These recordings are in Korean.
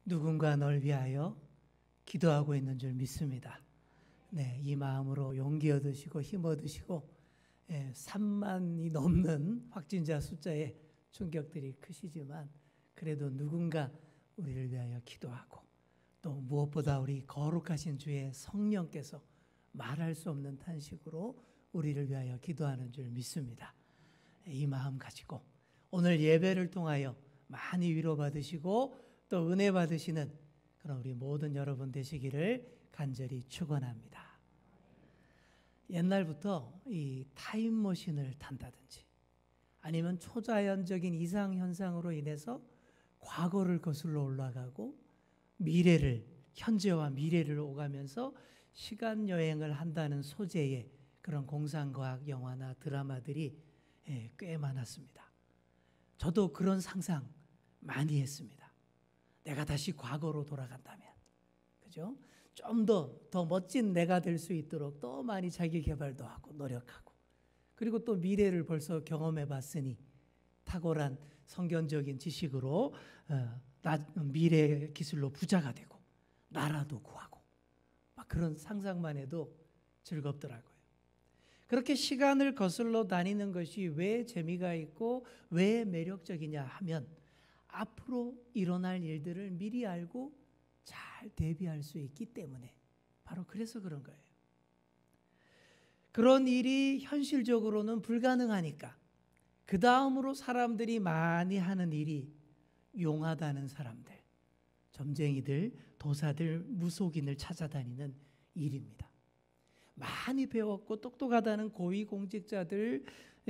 누군가 널 위하여 기도하고 있는 줄 믿습니다. 네, 이 마음으로 용기 얻으시고 힘 얻으시고 3만이 넘는 확진자 숫자에 충격들이 크시지만 그래도 누군가 우리를 위하여 기도하고 또 무엇보다 우리 거룩하신 주의 성령께서 말할 수 없는 탄식으로 우리를 위하여 기도하는 줄 믿습니다. 이 마음 가지고 오늘 예배를 통하여 많이 위로받으시고 또 은혜 받으시는 그런 우리 모든 여러분 되시기를 간절히 축원합니다. 옛날부터 이 타임머신을 탄다든지 아니면 초자연적인 이상현상으로 인해서 과거를 거슬러 올라가고 현재와 미래를 오가면서 시간여행을 한다는 소재의 그런 공상과학 영화나 드라마들이 꽤 많았습니다. 저도 그런 상상 많이 했습니다. 내가 다시 과거로 돌아간다면, 그죠? 좀 더 멋진 내가 될 수 있도록 더 많이 자기 개발도 하고 노력하고, 그리고 또 미래를 벌써 경험해 봤으니 탁월한 성경적인 지식으로 미래 기술로 부자가 되고 나라도 구하고 막 그런 상상만 해도 즐겁더라고요. 그렇게 시간을 거슬러 다니는 것이 왜 재미가 있고 왜 매력적이냐 하면 앞으로 일어날 일들을 미리 알고 잘 대비할 수 있기 때문에 바로 그래서 그런 거예요. 그런 일이 현실적으로는 불가능하니까 그 다음으로 사람들이 많이 하는 일이 용하다는 사람들, 점쟁이들, 도사들, 무속인을 찾아다니는 일입니다. 많이 배웠고 똑똑하다는 고위공직자들,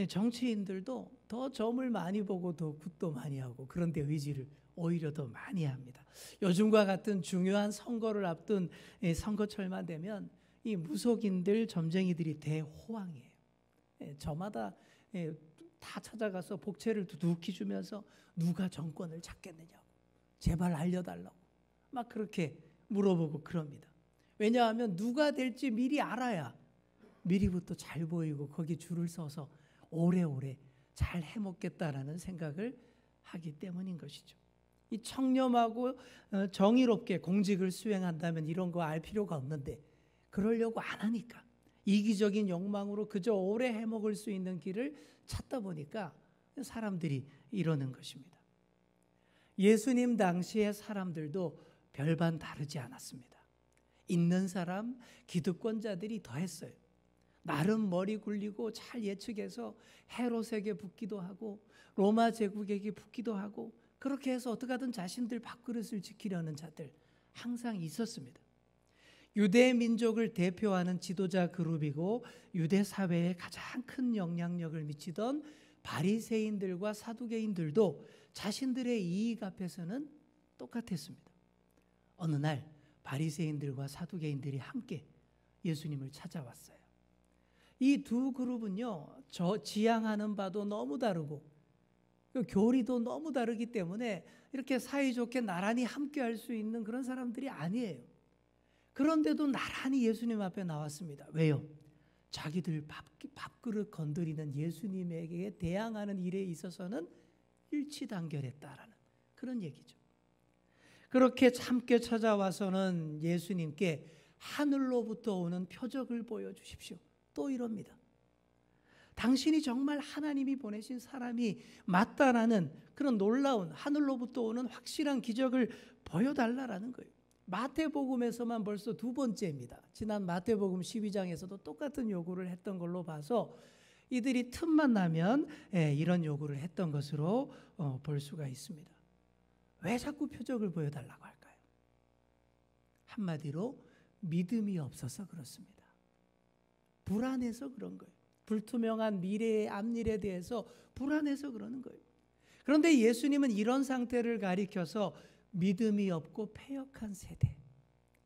정치인들도 더 점을 많이 보고 더 굿도 많이 하고 그런데 의지를 오히려 더 많이 합니다. 요즘과 같은 중요한 선거를 앞둔 선거철만 되면 이 무속인들, 점쟁이들이 대호황이에요. 저마다 다 찾아가서 복채를 두둑히 주면서 누가 정권을 잡겠느냐고 제발 알려달라고 막 그렇게 물어보고 그럽니다. 왜냐하면 누가 될지 미리 알아야 미리부터 잘 보이고 거기 줄을 서서 오래오래 잘 해먹겠다라는 생각을 하기 때문인 것이죠. 이 청렴하고 정의롭게 공직을 수행한다면 이런 거 알 필요가 없는데 그러려고 안 하니까 이기적인 욕망으로 그저 오래 해먹을 수 있는 길을 찾다 보니까 사람들이 이러는 것입니다. 예수님 당시의 사람들도 별반 다르지 않았습니다. 있는 사람, 기득권자들이 더했어요. 나름 머리 굴리고 잘 예측해서 헤롯에게 붙기도 하고 로마 제국에게 붙기도 하고 그렇게 해서 어떻게든 자신들 밥그릇을 지키려는 자들 항상 있었습니다. 유대 민족을 대표하는 지도자 그룹이고 유대 사회에 가장 큰 영향력을 미치던 바리새인들과 사두개인들도 자신들의 이익 앞에서는 똑같았습니다. 어느 날 바리새인들과 사두개인들이 함께 예수님을 찾아왔어요. 이 두 그룹은요, 지향하는 바도 너무 다르고 교리도 너무 다르기 때문에 이렇게 사이좋게 나란히 함께 할 수 있는 그런 사람들이 아니에요. 그런데도 나란히 예수님 앞에 나왔습니다. 왜요? 자기들 밥그릇 건드리는 예수님에게 대항하는 일에 있어서는 일치단결했다라는 그런 얘기죠. 그렇게 함께 찾아와서는 예수님께 하늘로부터 오는 표적을 보여주십시오. 또 이럽니다. 당신이 정말 하나님이 보내신 사람이 맞다라는 그런 놀라운 하늘로부터 오는 확실한 기적을 보여달라라는 거예요. 마태복음에서만 벌써 두 번째입니다. 지난 마태복음 12장에서도 똑같은 요구를 했던 걸로 봐서 이들이 틈만 나면 이런 요구를 했던 것으로 볼 수가 있습니다. 왜 자꾸 표적을 보여달라고 할까요? 한마디로 믿음이 없어서 그렇습니다. 불안해서 그런 거예요. 불투명한 미래의 앞일에 대해서 불안해서 그러는 거예요. 그런데 예수님은 이런 상태를 가리켜서 믿음이 없고 패역한 세대,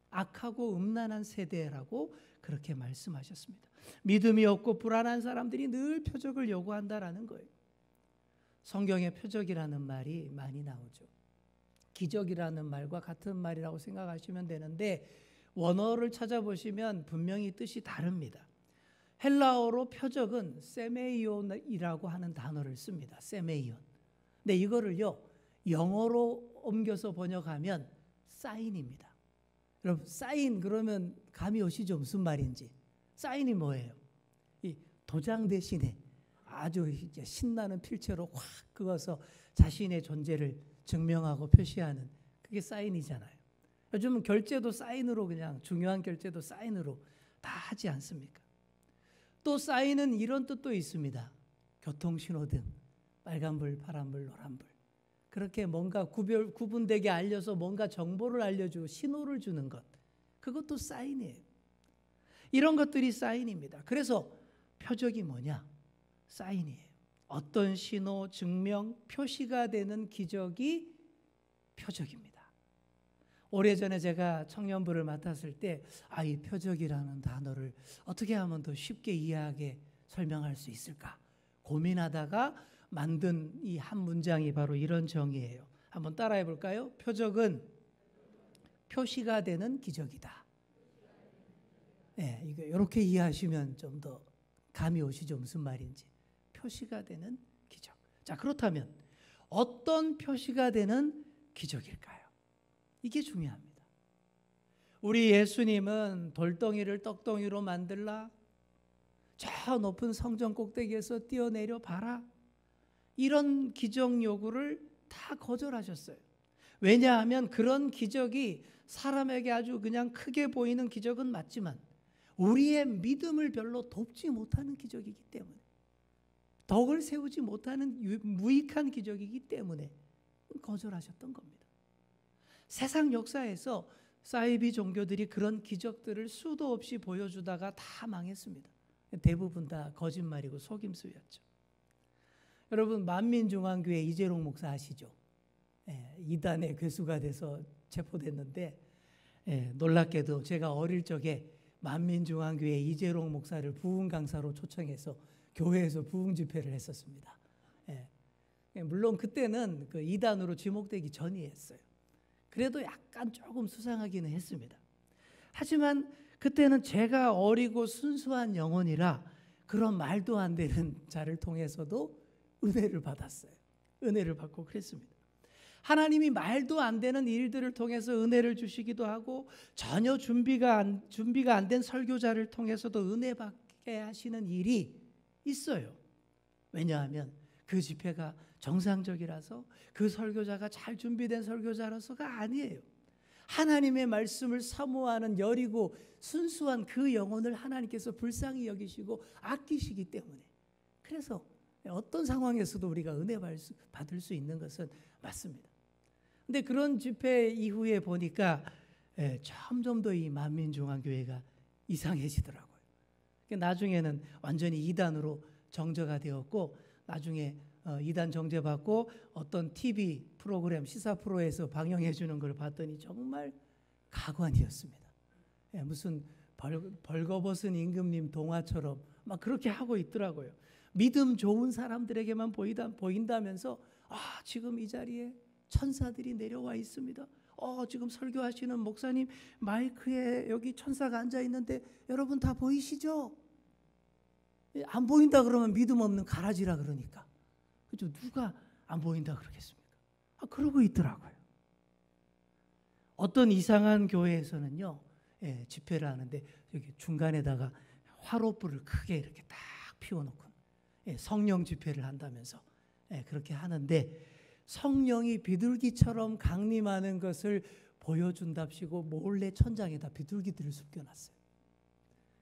악하고 음란한 세대라고 그렇게 말씀하셨습니다. 믿음이 없고 불안한 사람들이 늘 표적을 요구한다라는 거예요. 성경에 표적이라는 말이 많이 나오죠. 기적이라는 말과 같은 말이라고 생각하시면 되는데 원어를 찾아보시면 분명히 뜻이 다릅니다. 헬라어로 표적은 세메이온이라고 하는 단어를 씁니다. 세메이온. 근데 이거를요 영어로 옮겨서 번역하면 사인입니다. 여러분, 사인 그러면 감이 오시죠? 무슨 말인지. 사인이 뭐예요? 이 도장 대신에 아주 이제 신나는 필체로 확 그어서 자신의 존재를 증명하고 표시하는 그게 사인이잖아요. 요즘은 결제도 사인으로, 그냥 중요한 결제도 사인으로 다 하지 않습니까? 또 사인은 이런 뜻도 있습니다. 교통신호등, 빨간불, 파란불, 노란불. 그렇게 뭔가 구분되게 알려서 뭔가 정보를 알려주고 신호를 주는 것. 그것도 사인이에요. 이런 것들이 사인입니다. 그래서 표적이 뭐냐? 사인이에요. 어떤 신호, 증명, 표시가 되는 기적이 표적입니다. 오래전에 제가 청년부를 맡았을 때 이 표적이라는 단어를 어떻게 하면 더 쉽게 이해하게 설명할 수 있을까 고민하다가 만든 이 한 문장이 바로 이런 정의예요. 한번 따라해 볼까요? 표적은 표시가 되는 기적이다. 네, 이거 이렇게 이해하시면 좀 더 감이 오시죠? 무슨 말인지. 표시가 되는 기적. 자, 그렇다면 어떤 표시가 되는 기적일까요? 이게 중요합니다. 우리 예수님은 돌덩이를 떡덩이로 만들라, 저 높은 성전 꼭대기에서 뛰어내려 봐라, 이런 기적 요구를 다 거절하셨어요. 왜냐하면 그런 기적이 사람에게 아주 그냥 크게 보이는 기적은 맞지만 우리의 믿음을 별로 돕지 못하는 기적이기 때문에, 덕을 세우지 못하는 무익한 기적이기 때문에 거절하셨던 겁니다. 세상 역사에서 사이비 종교들이 그런 기적들을 수도 없이 보여주다가 다 망했습니다. 대부분 다 거짓말이고 속임수였죠. 여러분, 만민중앙교회 이재롱 목사 아시죠? 이단의 괴수가 돼서 체포됐는데, 놀랍게도 제가 어릴 적에 만민중앙교회 이재롱 목사를 부흥 강사로 초청해서 교회에서 부흥 집회를 했었습니다. 물론 그때는 그 이단으로 지목되기 전이었어요. 그래도 약간 조금 수상하기는 했습니다. 하지만 그때는 제가 어리고 순수한 영혼이라 그런 말도 안 되는 자를 통해서도 은혜를 받았어요. 은혜를 받고 그랬습니다. 하나님이 말도 안 되는 일들을 통해서 은혜를 주시기도 하고, 전혀 준비가 안 된 설교자를 통해서도 은혜 받게 하시는 일이 있어요. 왜냐하면 그 집회가 정상적이라서, 그 설교자가 잘 준비된 설교자라서가 아니에요. 하나님의 말씀을 사모하는 여리고 순수한 그 영혼을 하나님께서 불쌍히 여기시고 아끼시기 때문에, 그래서 어떤 상황에서도 우리가 은혜 받을 수 있는 것은 맞습니다. 근데 그런 집회 이후에 보니까 점점 더 이 만민중앙교회가 이상해지더라고요. 나중에는 완전히 이단으로 정죄가 되었고, 나중에 이단 정죄받고 어떤 TV 프로그램, 시사 프로에서 방영해 주는 걸 봤더니 정말 가관이었습니다. 무슨 벌거벗은 임금님 동화처럼 막 그렇게 하고 있더라고요. 믿음 좋은 사람들에게만 보인다면서 지금 이 자리에 천사들이 내려와 있습니다. 지금 설교하시는 목사님 마이크에 여기 천사가 앉아 있는데 여러분 다 보이시죠? 안 보인다 그러면 믿음 없는 가라지라 그러니까. 그죠? 누가 안 보인다 그러겠습니까? 그러고 있더라고요. 어떤 이상한 교회에서는요, 집회를 하는데 여기 중간에다가 화롯불을 크게 이렇게 딱 피워놓고 성령 집회를 한다면서 그렇게 하는데, 성령이 비둘기처럼 강림하는 것을 보여준답시고 몰래 천장에다 비둘기들을 숨겨놨어요.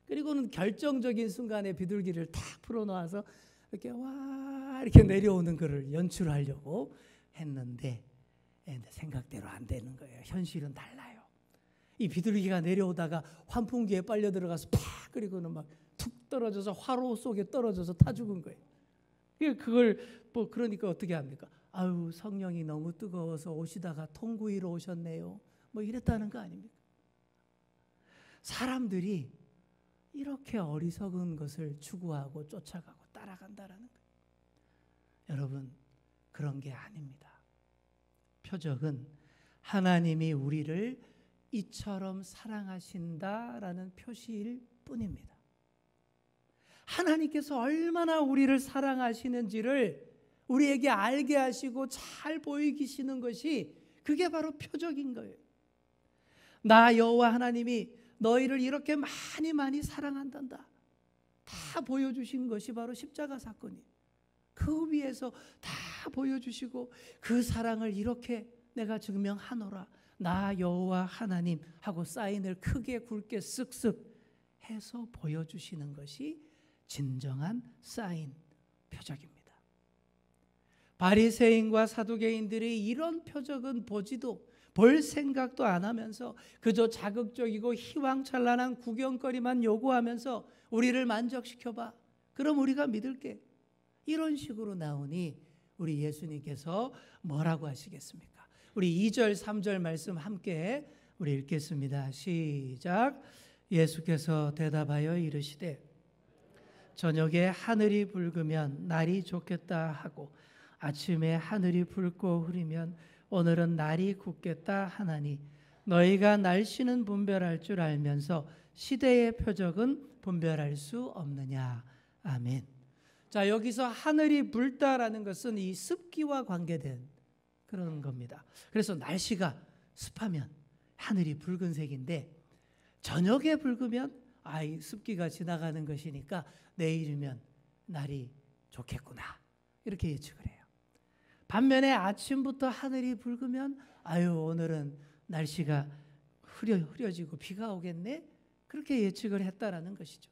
그리고는 결정적인 순간에 비둘기를 탁 풀어놓아서 이렇게 와 이렇게 내려오는 것을 연출하려고 했는데 생각대로 안 되는 거예요. 현실은 달라요. 이 비둘기가 내려오다가 환풍기에 빨려 들어가서 팍, 그리고는 막 툭 떨어져서 화로 속에 떨어져서 타 죽은 거예요. 그걸 그러니까 어떻게 합니까? 아유, 성령이 너무 뜨거워서 오시다가 통구이로 오셨네요. 이랬다는 거 아닙니까? 사람들이 이렇게 어리석은 것을 추구하고 쫓아가고 따라간다라는 거예요. 여러분, 그런 게 아닙니다. 표적은 하나님이 우리를 이처럼 사랑하신다라는 표시일 뿐입니다. 하나님께서 얼마나 우리를 사랑하시는지를 우리에게 알게 하시고 잘 보이시는 것이, 그게 바로 표적인 거예요. 나 여호와 하나님이 너희를 이렇게 많이 사랑한단다. 다 보여주신 것이 바로 십자가 사건이에요. 그 위에서 다 보여주시고 그 사랑을 이렇게 내가 증명하노라. 나 여호와 하나님 하고 사인을 크게 굵게 쓱쓱 해서 보여주시는 것이 진정한 사인 표적입니다. 바리새인과 사두개인들이 이런 표적은 보지도 볼 생각도 안 하면서 그저 자극적이고 희왕찬란한 구경거리만 요구하면서 우리를 만족시켜봐. 그럼 우리가 믿을게. 이런 식으로 나오니 우리 예수님께서 뭐라고 하시겠습니까? 우리 2절 3절 말씀 함께 우리 읽겠습니다. 시작. 예수께서 대답하여 이르시되 저녁에 하늘이 붉으면 날이 좋겠다 하고 아침에 하늘이 붉고 흐리면 오늘은 날이 굳겠다 하나니 너희가 날씨는 분별할 줄 알면서 시대의 표적은 분별할 수 없느냐. 아멘. 자, 여기서 하늘이 붉다라는 것은 이 습기와 관계된 그런 겁니다. 그래서 날씨가 습하면 하늘이 붉은색인데 저녁에 붉으면 이 습기가 지나가는 것이니까 내일이면 날이 좋겠구나. 이렇게 예측을 해요. 반면에 아침부터 하늘이 붉으면 오늘은 날씨가 흐려지고 비가 오겠네. 그렇게 예측을 했다라는 것이죠.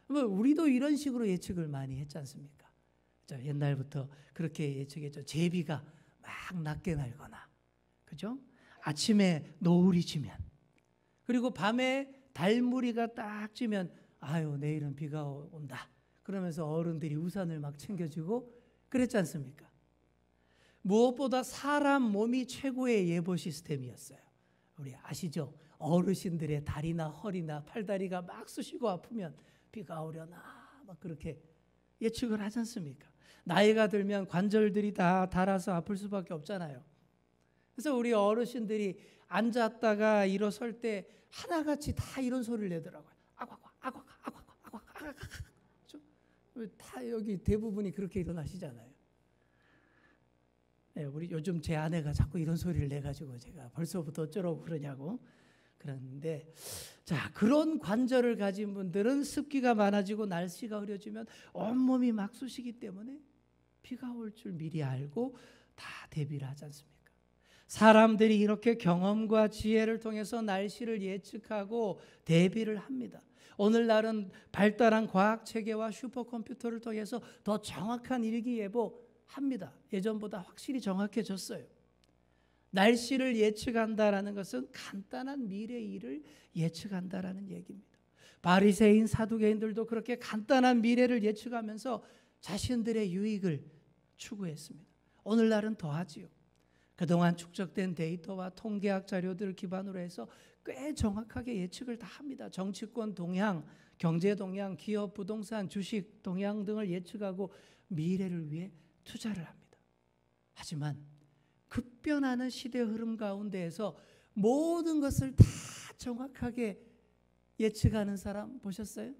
우리도 이런 식으로 예측을 많이 했지 않습니까? 옛날부터 그렇게 예측했죠. 제비가 막 낮게 날거나, 그죠? 아침에 노을이 지면, 그리고 밤에 달무리가 딱 지면 내일은 비가 온다. 그러면서 어른들이 우산을 막 챙겨주고 그랬지 않습니까? 무엇보다 사람 몸이 최고의 예보 시스템이었어요. 우리 아시죠? 어르신들의 다리나 허리나 팔다리가 막 쑤시고 아프면 비가 오려나 막 그렇게 예측을 하지 않습니까? 나이가 들면 관절들이 다 닳아서 아플 수밖에 없잖아요. 그래서 우리 어르신들이 앉았다가 일어설 때 하나같이 다 이런 소리를 내더라고요. 다 여기 대부분이 그렇게 일어나시잖아요. 네, 우리 요즘 제 아내가 자꾸 이런 소리를 내가지고 제가 벌써부터 어쩌라고 그러냐고 그러는데, 자, 그런 관절을 가진 분들은 습기가 많아지고 날씨가 흐려지면 온몸이 막 쑤시기 때문에 비가 올 줄 미리 알고 다 대비를 하지 않습니까? 사람들이 이렇게 경험과 지혜를 통해서 날씨를 예측하고 대비를 합니다. 오늘날은 발달한 과학 체계와 슈퍼컴퓨터를 통해서 더 정확한 일기예보합니다. 예전보다 확실히 정확해졌어요. 날씨를 예측한다라는 것은 간단한 미래 일을 예측한다라는 얘기입니다. 바리새인 사두개인들도 그렇게 간단한 미래를 예측하면서 자신들의 유익을 추구했습니다. 오늘날은 더하지요. 그동안 축적된 데이터와 통계학 자료들을 기반으로 해서 꽤 정확하게 예측을 다 합니다. 정치권 동향, 경제 동향, 기업, 부동산, 주식 동향 등을 예측하고 미래를 위해 투자를 합니다. 하지만 급변하는 시대 흐름 가운데에서 모든 것을 다 정확하게 예측하는 사람 보셨어요?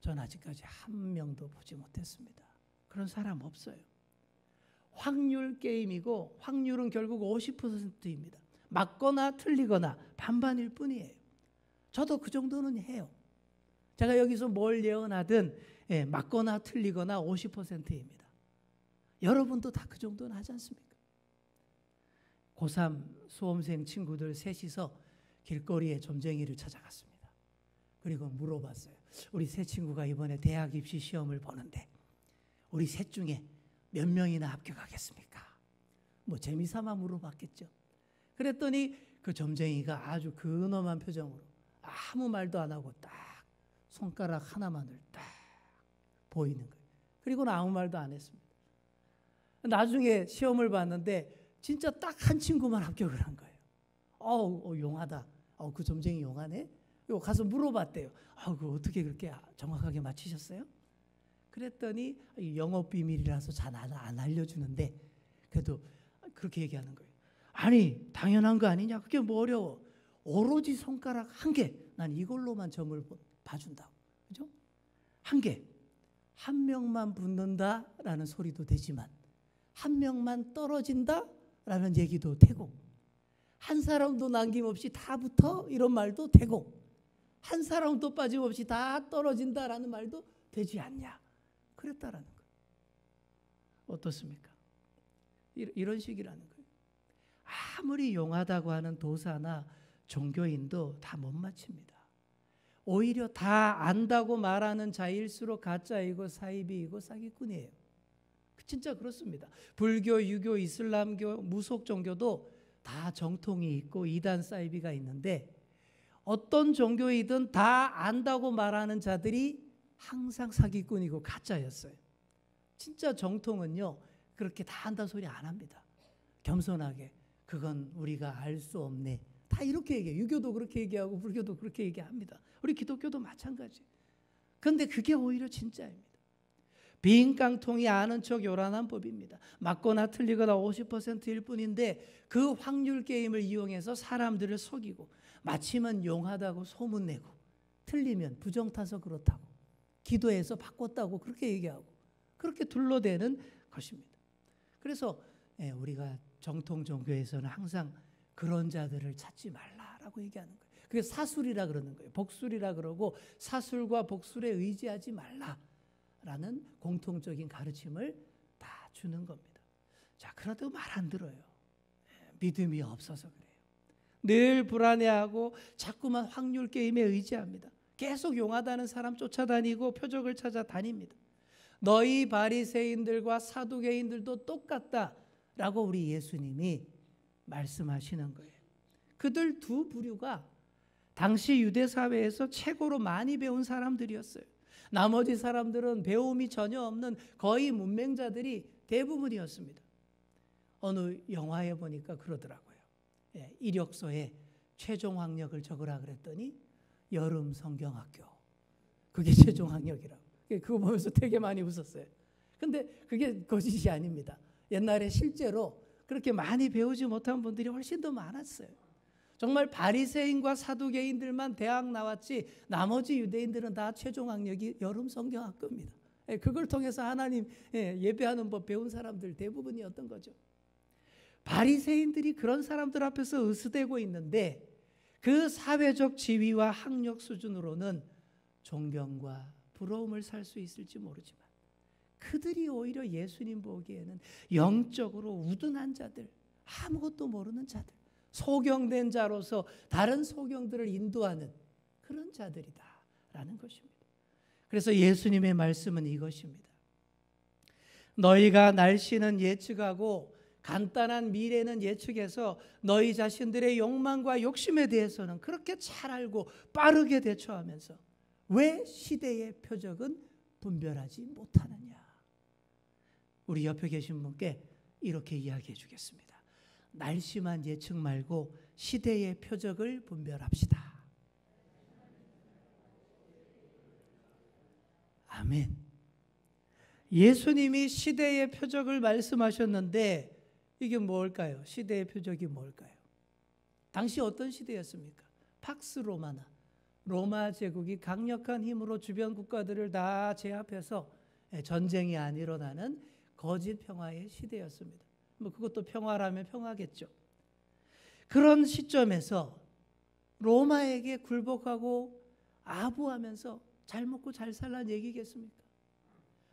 전 아직까지 한 명도 보지 못했습니다. 그런 사람 없어요. 확률 게임이고 확률은 결국 50%입니다. 맞거나 틀리거나 반반일 뿐이에요. 저도 그 정도는 해요. 제가 여기서 뭘 예언하든 맞거나 틀리거나 50%입니다. 여러분도 다 그 정도는 하지 않습니까? 고3 수험생 친구들 셋이서 길거리에 점쟁이를 찾아갔습니다. 그리고 물어봤어요. 우리 세 친구가 이번에 대학 입시 시험을 보는데 우리 셋 중에 몇 명이나 합격하겠습니까? 뭐 재미삼아 물어봤겠죠. 그랬더니 그 점쟁이가 아주 근엄한 표정으로 아무 말도 안 하고 딱 손가락 하나만을 딱 보이는 거예요. 그리고는 아무 말도 안 했습니다. 나중에 시험을 봤는데 진짜 딱 한 친구만 합격을 한 거예요. 용하다. 그 점쟁이 용하네. 가서 물어봤대요. 그거 어떻게 그렇게 정확하게 맞히셨어요? 그랬더니 영업 비밀이라서 잘 안 알려주는데 그래도 그렇게 얘기하는 거예요. 아니 당연한 거 아니냐? 그게 뭐 어려워. 오로지 손가락 한 개. 난 이걸로만 점을 봐준다고. 그죠? 한 개. 한 명만 붙는다라는 소리도 되지만 한 명만 떨어진다라는 얘기도 되고 한 사람도 남김없이 다 붙어 이런 말도 되고 한 사람도 빠짐없이 다 떨어진다라는 말도 되지 않냐. 그랬다라는 거예요. 어떻습니까? 이런 식이라는 거예요. 아무리 용하다고 하는 도사나 종교인도 다 못 맞춥니다. 오히려 다 안다고 말하는 자일수록 가짜이고 사이비이고 사기꾼이에요. 진짜 그렇습니다. 불교, 유교, 이슬람교, 무속 종교도 다 정통이 있고 이단 사이비가 있는데 어떤 종교이든 다 안다고 말하는 자들이 항상 사기꾼이고 가짜였어요. 진짜 정통은요 그렇게 다 안다 소리 안 합니다. 겸손하게 그건 우리가 알 수 없네. 다 이렇게 얘기해요. 유교도 그렇게 얘기하고 불교도 그렇게 얘기합니다. 우리 기독교도 마찬가지. 그런데 그게 오히려 진짜입니다. 빈 깡통이 아는 척 요란한 법입니다. 맞거나 틀리거나 50%일 뿐인데 그 확률 게임을 이용해서 사람들을 속이고 마침은 용하다고 소문내고 틀리면 부정타서 그렇다고 기도해서 바꿨다고 그렇게 얘기하고 그렇게 둘러대는 것입니다. 그래서 우리가 정통 종교에서는 항상 그런 자들을 찾지 말라라고 얘기하는 거예요. 그게 사술이라 그러는 거예요. 복술이라 그러고 사술과 복술에 의지하지 말라라는 공통적인 가르침을 다 주는 겁니다. 자, 그래도 말 안 들어요. 믿음이 없어서 그래요. 늘 불안해하고 자꾸만 확률 게임에 의지합니다. 계속 용하다는 사람 쫓아다니고 표적을 찾아다닙니다. 너희 바리새인들과 사두개인들도 똑같다라고 우리 예수님이 말씀하시는 거예요. 그들 두 부류가 당시 유대 사회에서 최고로 많이 배운 사람들이었어요. 나머지 사람들은 배움이 전혀 없는 거의 문맹자들이 대부분이었습니다. 어느 영화에 보니까 그러더라고요. 이력서에 최종 학력을 적으라 그랬더니 여름 성경학교. 그게 최종 학력이라고. 그거 보면서 되게 많이 웃었어요. 근데 그게 거짓이 아닙니다. 옛날에 실제로 그렇게 많이 배우지 못한 분들이 훨씬 더 많았어요. 정말 바리새인과 사두개인들만 대학 나왔지 나머지 유대인들은 다 최종 학력이 여름 성경학교입니다. 그걸 통해서 하나님 예배하는 법 배운 사람들 대부분이었던 거죠. 바리새인들이 그런 사람들 앞에서 으스대고 있는데 그 사회적 지위와 학력 수준으로는 존경과 부러움을 살 수 있을지 모르지만 그들이 오히려 예수님 보기에는 영적으로 우둔한 자들, 아무것도 모르는 자들, 소경된 자로서 다른 소경들을 인도하는 그런 자들이다라는 것입니다. 그래서 예수님의 말씀은 이것입니다. 너희가 날씨는 예측하고 간단한 미래는 예측해서 너희 자신들의 욕망과 욕심에 대해서는 그렇게 잘 알고 빠르게 대처하면서 왜 시대의 표적은 분별하지 못하느냐. 우리 옆에 계신 분께 이렇게 이야기해 주겠습니다. 날씨만 예측 말고 시대의 표적을 분별합시다. 아멘. 예수님이 시대의 표적을 말씀하셨는데 이게 뭘까요? 시대의 표적이 뭘까요? 당시 어떤 시대였습니까? 팍스 로마나 로마 제국이 강력한 힘으로 주변 국가들을 다 제압해서 전쟁이 안 일어나는 거짓 평화의 시대였습니다. 뭐 그것도 평화라면 평화겠죠. 그런 시점에서 로마에게 굴복하고 아부하면서 잘 먹고 잘 살라는 얘기겠습니까?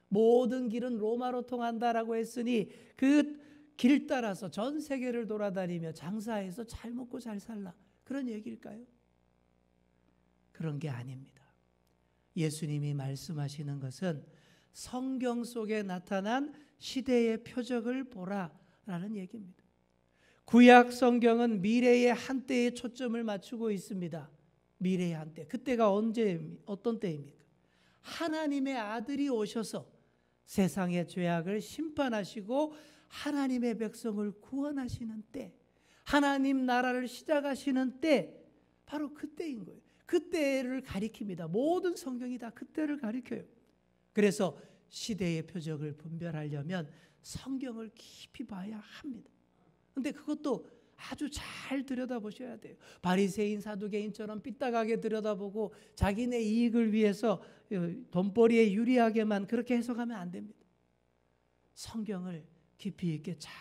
모든 길은 로마로 통한다라고 했으니 그 길 따라서 전 세계를 돌아다니며 장사해서 잘 먹고 잘 살라 그런 얘기일까요? 그런 게 아닙니다. 예수님이 말씀하시는 것은 성경 속에 나타난 시대의 표적을 보라라는 얘기입니다. 구약 성경은 미래의 한때에 초점을 맞추고 있습니다. 미래의 한때. 그때가 어떤 때입니까? 하나님의 아들이 오셔서 세상의 죄악을 심판하시고 하나님의 백성을 구원하시는 때, 하나님 나라를 시작하시는 때, 바로 그때인 거예요. 그때를 가리킵니다. 모든 성경이 다 그때를 가리켜요. 그래서 시대의 표적을 분별하려면 성경을 깊이 봐야 합니다. 그런데 그것도 아주 잘 들여다보셔야 돼요. 바리새인 사두개인처럼 삐딱하게 들여다보고 자기네 이익을 위해서 돈벌이에 유리하게만 그렇게 해석하면 안 됩니다. 성경을 깊이 있게 잘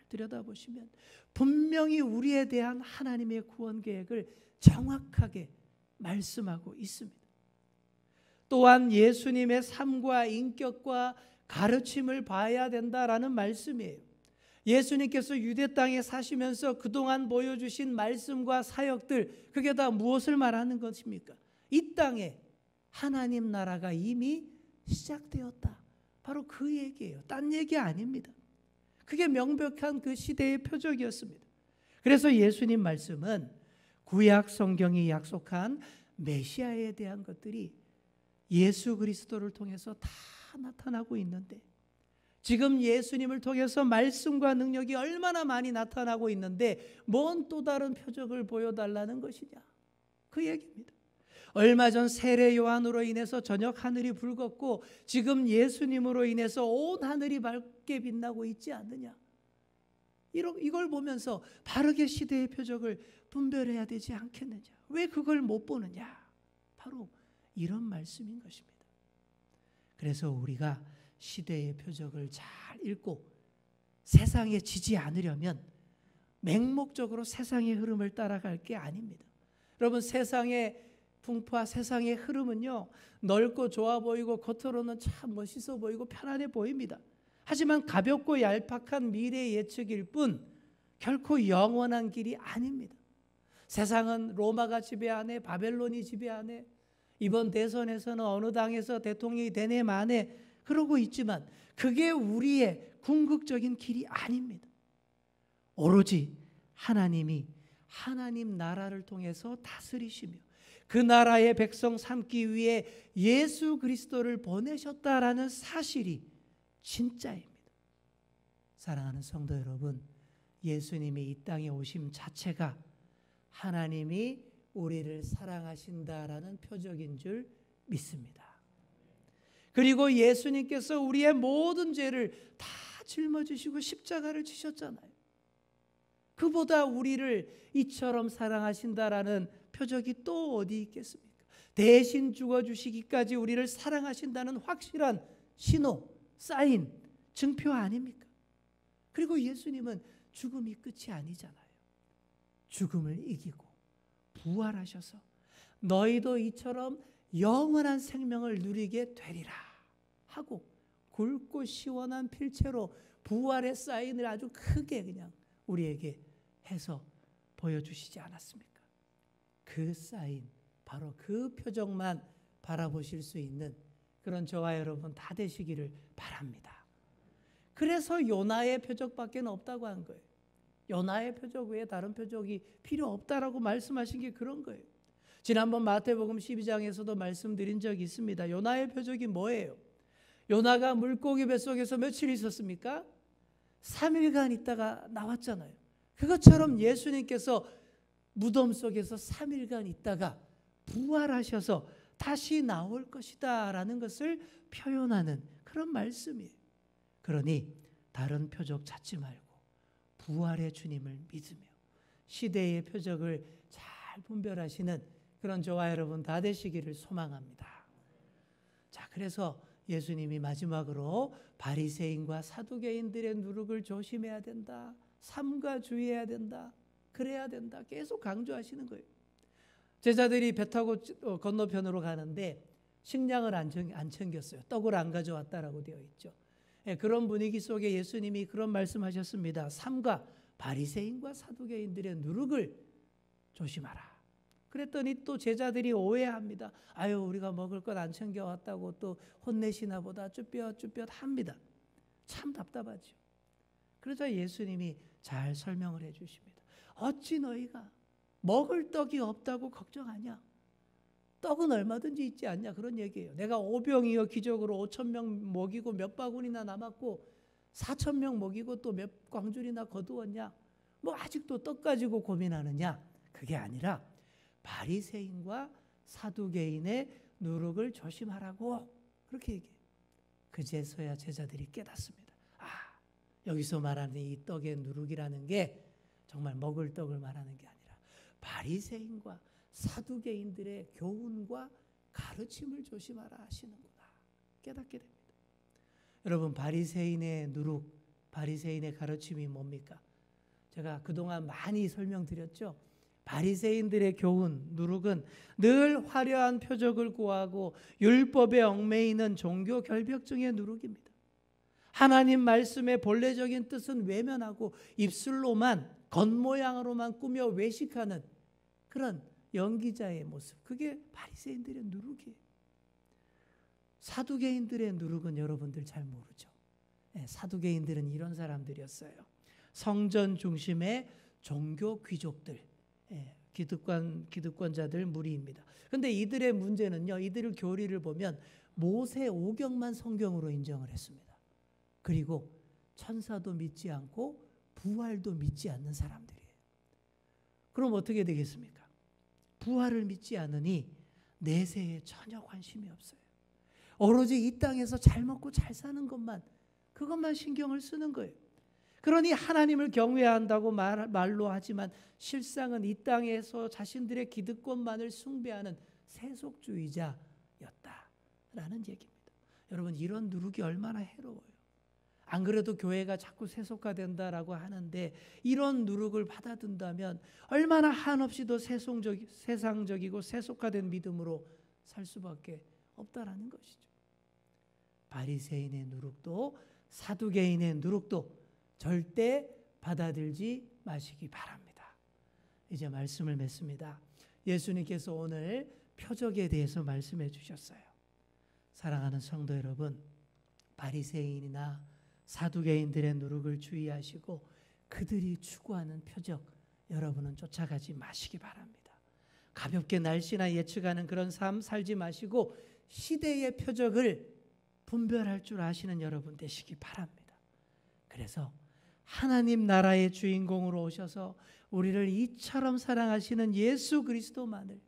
들여다보시면 분명히 우리에 대한 하나님의 구원 계획을 정확하게 말씀하고 있습니다. 또한 예수님의 삶과 인격과 가르침을 봐야 된다라는 말씀이에요. 예수님께서 유대 땅에 사시면서 그동안 보여주신 말씀과 사역들, 그게 다 무엇을 말하는 것입니까? 이 땅에 하나님 나라가 이미 시작되었다. 바로 그 얘기예요. 딴 얘기 아닙니다. 그게 명백한 그 시대의 표적이었습니다. 그래서 예수님 말씀은 구약 성경이 약속한 메시아에 대한 것들이 예수 그리스도를 통해서 다 나타나고 있는데, 지금 예수님을 통해서 말씀과 능력이 얼마나 많이 나타나고 있는데 뭔 또 다른 표적을 보여달라는 것이냐, 그 얘기입니다. 얼마 전 세례 요한으로 인해서 저녁 하늘이 붉었고 지금 예수님으로 인해서 온 하늘이 밝게 빛나고 있지 않느냐. 이걸 보면서 바르게 시대의 표적을 분별해야 되지 않겠느냐. 왜 그걸 못 보느냐. 바로 이런 말씀인 것입니다. 그래서 우리가 시대의 표적을 잘 읽고 세상에 지지 않으려면 맹목적으로 세상의 흐름을 따라갈 게 아닙니다. 여러분, 세상의 풍파, 세상의 흐름은요, 넓고 좋아 보이고 겉으로는 참 멋있어 보이고 편안해 보입니다. 하지만 가볍고 얄팍한 미래 예측일 뿐 결코 영원한 길이 아닙니다. 세상은 로마가 지배하네, 바벨론이 지배하네, 이번 대선에서는 어느 당에서 대통령이 되네 마네 그러고 있지만 그게 우리의 궁극적인 길이 아닙니다. 오로지 하나님이 하나님 나라를 통해서 다스리시며 그 나라의 백성 삼기 위해 예수 그리스도를 보내셨다라는 사실이 진짜입니다. 사랑하는 성도 여러분, 예수님이 이 땅에 오심 자체가 하나님이 우리를 사랑하신다라는 표적인 줄 믿습니다. 그리고 예수님께서 우리의 모든 죄를 다 짊어지시고 십자가를 지셨잖아요. 그보다 우리를 이처럼 사랑하신다라는 표적이 또 어디 있겠습니까? 대신 죽어주시기까지 우리를 사랑하신다는 확실한 신호, 사인, 증표 아닙니까? 그리고 예수님은 죽음이 끝이 아니잖아요. 죽음을 이기고 부활하셔서 너희도 이처럼 영원한 생명을 누리게 되리라 하고 굵고 시원한 필체로 부활의 사인을 아주 크게 그냥 우리에게 해서 보여주시지 않았습니까? 그 사인, 바로 그 표적만 바라보실 수 있는 그런 저와 여러분 다 되시기를 바랍니다. 그래서 요나의 표적밖에 없다고 한 거예요. 요나의 표적 외에 다른 표적이 필요 없다라고 말씀하신 게 그런 거예요. 지난번 마태복음 12장에서도 말씀드린 적이 있습니다. 요나의 표적이 뭐예요? 요나가 물고기 뱃속에서 며칠 있었습니까? 3일간 있다가 나왔잖아요. 그것처럼 예수님께서 무덤 속에서 3일간 있다가 부활하셔서 다시 나올 것이다 라는 것을 표현하는 그런 말씀이에요. 그러니 다른 표적 찾지 말고 부활의 주님을 믿으며 시대의 표적을 잘 분별하시는 그런 저와 여러분 다 되시기를 소망합니다. 자, 그래서 예수님이 마지막으로 바리새인과 사두개인들의 누룩을 조심해야 된다. 삼가 주의해야 된다. 그래야 된다. 계속 강조하시는 거예요. 제자들이 배 타고 건너편으로 가는데 식량을 안 챙겼어요. 떡을 안 가져왔다라고 되어 있죠. 그런 분위기 속에 예수님이 그런 말씀하셨습니다. 삼가 바리새인과 사두개인들의 누룩을 조심하라. 그랬더니 또 제자들이 오해합니다. 아유, 우리가 먹을 것 안 챙겨왔다고 또 혼내시나 보다 쭈뼛쭈뼛 합니다. 참 답답하죠. 그러자 예수님이 잘 설명을 해 주십니다. 어찌 너희가 먹을 떡이 없다고 걱정하냐? 떡은 얼마든지 있지 않냐? 그런 얘기예요. 내가 오병이어 기적으로 5,000명 먹이고 몇 바구니나 남았고 4,000명 먹이고 또 몇 광줄이나 거두었냐? 뭐 아직도 떡 가지고 고민하느냐? 그게 아니라 바리새인과 사두개인의 누룩을 조심하라고 그렇게 얘기해요. 그제서야 제자들이 깨닫습니다. 아, 여기서 말하는 이 떡의 누룩이라는 게 정말 먹을 떡을 말하는 게 아니라 바리새인과 사두개인들의 교훈과 가르침을 조심하라 하시는구나 깨닫게 됩니다. 여러분, 바리새인의 누룩, 바리새인의 가르침이 뭡니까? 제가 그동안 많이 설명드렸죠. 바리새인들의 교훈, 누룩은 늘 화려한 표적을 구하고 율법에 얽매이는 종교 결벽증의 누룩입니다. 하나님 말씀의 본래적인 뜻은 외면하고 입술로만 겉모양으로만 꾸며 외식하는 그런 연기자의 모습, 그게 바리새인들의 누룩이에요. 사두개인들의 누룩은 여러분들 잘 모르죠. 사두개인들은 이런 사람들이었어요. 성전 중심의 종교 귀족들, 기득권자들 무리입니다. 그런데 이들의 문제는요, 이들의 교리를 보면 모세 오경만 성경으로 인정을 했습니다. 그리고 천사도 믿지 않고 부활도 믿지 않는 사람들이에요. 그럼 어떻게 되겠습니까? 부활을 믿지 않으니 내세에 전혀 관심이 없어요. 오로지 이 땅에서 잘 먹고 잘 사는 그것만 신경을 쓰는 거예요. 그러니 하나님을 경외한다고 말로 하지만 실상은 이 땅에서 자신들의 기득권만을 숭배하는 세속주의자였다라는 얘기입니다. 여러분, 이런 누룩이 얼마나 해로워요. 안 그래도 교회가 자꾸 세속화된다라고 하는데 이런 누룩을 받아든다면 얼마나 한없이 더 세상적이고 세속화된 믿음으로 살 수밖에 없다라는 것이죠. 바리새인의 누룩도 사두개인의 누룩도 절대 받아들지 마시기 바랍니다. 이제 말씀을 맺습니다. 예수님께서 오늘 표적에 대해서 말씀해 주셨어요. 사랑하는 성도 여러분, 바리새인이나 사두개인들의 누룩을 주의하시고 그들이 추구하는 표적, 여러분은 쫓아가지 마시기 바랍니다. 가볍게 날씨나 예측하는 그런 삶 살지 마시고 시대의 표적을 분별할 줄 아시는 여러분 되시기 바랍니다. 그래서 하나님 나라의 주인공으로 오셔서 우리를 이처럼 사랑하시는 예수 그리스도만을,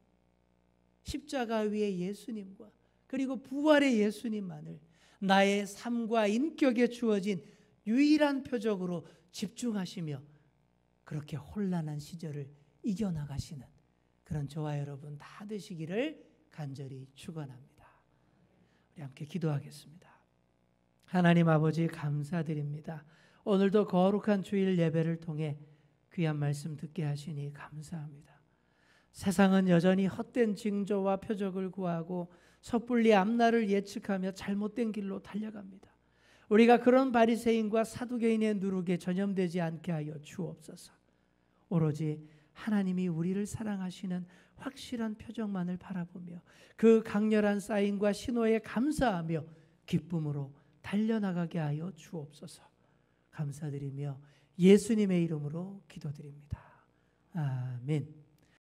십자가 위의 예수님과 그리고 부활의 예수님만을 나의 삶과 인격에 주어진 유일한 표적으로 집중하시며 그렇게 혼란한 시절을 이겨나가시는 그런 저와 여러분 다 되시기를 간절히 축원합니다. 우리 함께 기도하겠습니다. 하나님 아버지, 감사드립니다. 오늘도 거룩한 주일 예배를 통해 귀한 말씀 듣게 하시니 감사합니다. 세상은 여전히 헛된 징조와 표적을 구하고 섣불리 앞날을 예측하며 잘못된 길로 달려갑니다. 우리가 그런 바리새인과 사두개인의 누룩에 전염되지 않게 하여 주옵소서. 오로지 하나님이 우리를 사랑하시는 확실한 표적만을 바라보며 그 강렬한 사인과 신호에 감사하며 기쁨으로 달려나가게 하여 주옵소서. 감사드리며 예수님의 이름으로 기도드립니다. 아멘.